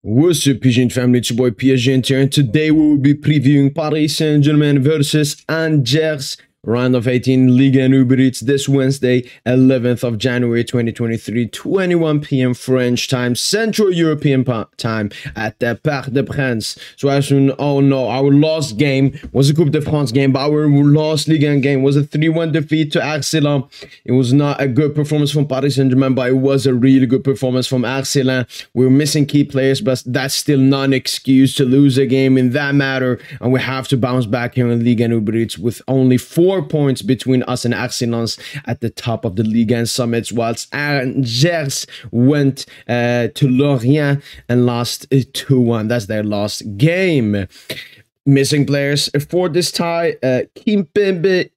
What's up, PSGINT family? It's your boy PSGINT here, and today we will be previewing Paris Saint-Germain versus Angers. Round of 18 Ligue1 Uber Eats this Wednesday, 11th of January 2023, 21 p.m. French time, Central European time at the Parc des Princes. So as you all know, our last game was a Coupe de France game, but our last Ligue1 game was a 3-1 defeat to Arcelon. It was not a good performance from Paris Saint-Germain, but it was a really good performance from Arcelon. We were missing key players, but that's still not an excuse to lose a game in that matter, and we have to bounce back here in Ligue1 Uber Eats with only 4 points between us and Arcelon at the top of the Ligue1 summits, whilst Angers went to Lorient and lost 2-1. That's their last game. Missing players for this tie, Kimpembe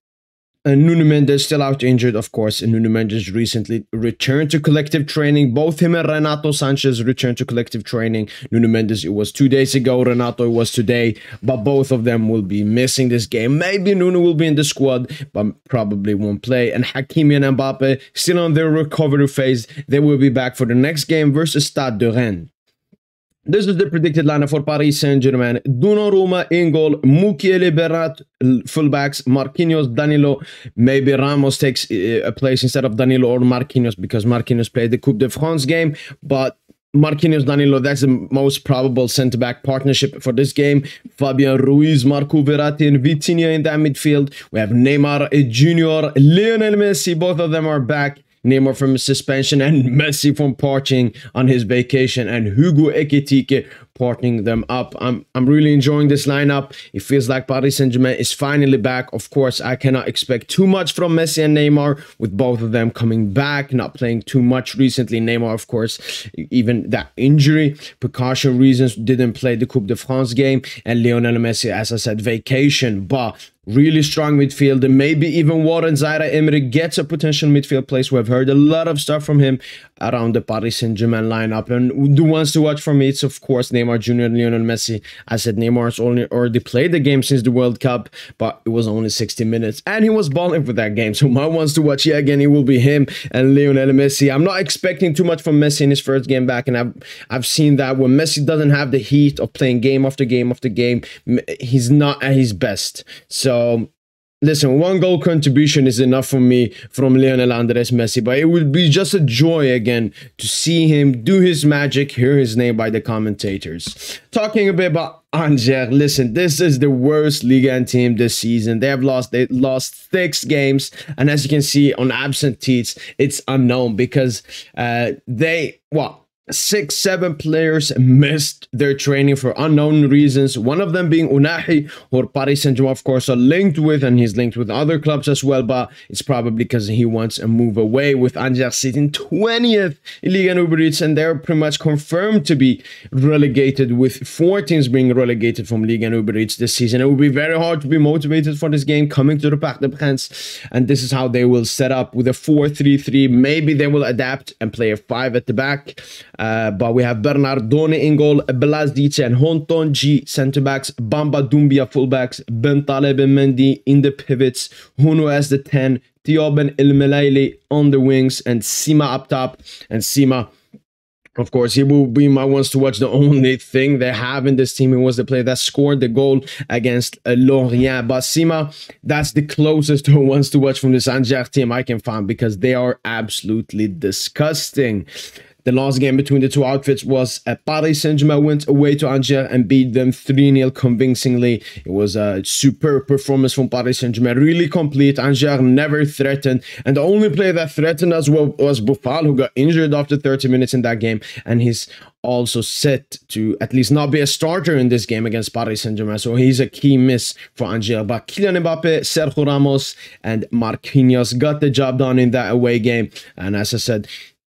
and Nuno Mendes still out injured, of course. And Nuno Mendes recently returned to collective training. Both him and Renato Sanchez returned to collective training. Nuno Mendes, it was 2 days ago. Renato, it was today. But both of them will be missing this game. Maybe Nuno will be in the squad, but probably won't play. And Hakimi and Mbappe still on their recovery phase. They will be back for the next game versus Stade de Rennes. This is the predicted lineup for Paris Saint-Germain. Donnarumma in goal, Mukiele, Bernat, fullbacks, Marquinhos, Danilo. Maybe Ramos takes a place instead of Danilo or Marquinhos because Marquinhos played the Coupe de France game. But Marquinhos, Danilo, that's the most probable centre-back partnership for this game. Fabian Ruiz, Marco Verratti, and Vitinha in that midfield. We have Neymar Jr., Lionel Messi. Both of them are back. Neymar from suspension and Messi from partying on his vacation, and Hugo Ekitike partnering them up. I'm really enjoying this lineup. It feels like Paris Saint-Germain is finally back. Of course, I cannot expect too much from Messi and Neymar with both of them coming back, not playing too much recently. Neymar, of course, even that injury, precaution reasons, didn't play the Coupe de France game, and Lionel Messi, as I said, vacation. But really strong midfield, and maybe even Warren Zaire-Emery gets a potential midfield place. We've heard a lot of stuff from him around the Paris Saint-Germain lineup, and the ones to watch for me, it's of course Neymar Jr. and Lionel Messi. I said Neymar's already played the game since the World Cup, but it was only 60 minutes, and he was balling for that game. So my ones to watch, yeah, again, it will be him and Lionel Messi. I'm not expecting too much from Messi in his first game back, and I've seen that when Messi doesn't have the heat of playing game after game after game, he's not at his best. So listen, 1 goal contribution is enough for me from Lionel Andres Messi, but it will be just a joy again to see him do his magic, hear his name by the commentators. Talking a bit about Angers, listen, this is the worst Ligue1 team this season. They lost 6 games, and as you can see on absentees, it's unknown because 6-7 players missed their training for unknown reasons. One of them being Unahi, who Paris Saint-Germain, of course, are linked with, and he's linked with other clubs as well, but it's probably because he wants a move away, with Angers sitting 20th in Ligue1 Uber Eats, and they're pretty much confirmed to be relegated, with 4 teams being relegated from Ligue1 Uber Eats this season. It will be very hard to be motivated for this game coming to the Parc des Princes, and this is how they will set up with a 4-3-3. Maybe they will adapt and play a 5 at the back. But we have Bernardone in goal, Blazdice and Hontonji centre-backs, Bamba Doumbia full-backs, Bentaleb and Mendy in the pivots, Huno as the 10, Thioben El Melaili on the wings, and Sima up top. And Sima, of course, he will be my ones to watch. The only thing they have in this team was the player that scored the goal against Lorient. But Sima, that's the closest to ones to watch from this Angers team I can find, because they are absolutely disgusting. The last game between the two outfits was Paris Saint-Germain went away to Angers and beat them 3-0 convincingly. It was a superb performance from Paris Saint-Germain, really complete. Angers never threatened, and the only player that threatened as well was Buffal, who got injured after 30 minutes in that game, and he's also set to at least not be a starter in this game against Paris Saint-Germain, so he's a key miss for Angers. But Kylian Mbappe, Sergio Ramos, and Marquinhos got the job done in that away game, and as I said,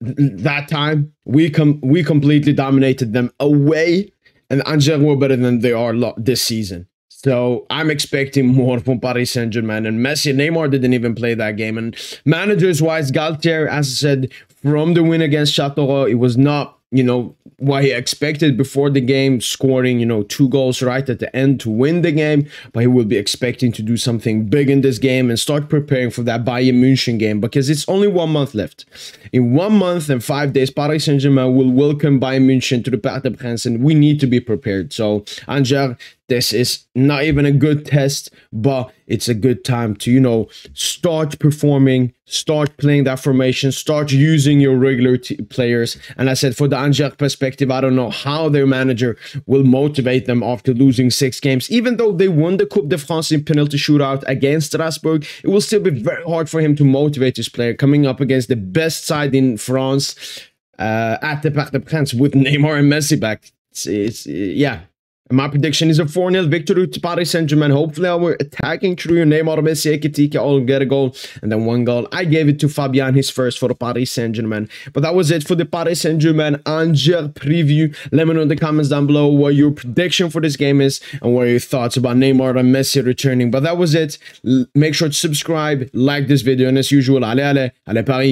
that time we completely dominated them away, and Angers were better than they are this season. So I'm expecting more from Paris Saint-Germain, and Messi and Neymar didn't even play that game. And managers wise, Galtier, as I said, from the win against Châteauroux, it was not you know, what he expected before the game, scoring, you know, 2 goals right at the end to win the game. But he will be expecting to do something big in this game and start preparing for that Bayern München game, because it's only 1 month left. In 1 month and 5 days, Paris Saint-Germain will welcome Bayern München to the Parc des Princes, and we need to be prepared. So, Angers, this is not even a good test, but it's a good time to, you know, start performing, start playing that formation, start using your regular players. And I said, for the Angers perspective, I don't know how their manager will motivate them after losing 6 games. Even though they won the Coupe de France in penalty shootout against Strasbourg, it will still be very hard for him to motivate his player coming up against the best side in France at the Parc des Princes with Neymar and Messi back. Yeah. My prediction is a 4-0 victory to Paris Saint-Germain. Hopefully, our attacking trio, Neymar, Messi, Hakimi, all get a goal. And then 1 goal. I gave it to Fabian, his first for the Paris Saint-Germain. But that was it for the Paris Saint-Germain Angers preview. Let me know in the comments down below what your prediction for this game is and what your thoughts about Neymar and Messi returning. But that was it. Make sure to subscribe, like this video. And as usual, allez, allez, allez Paris.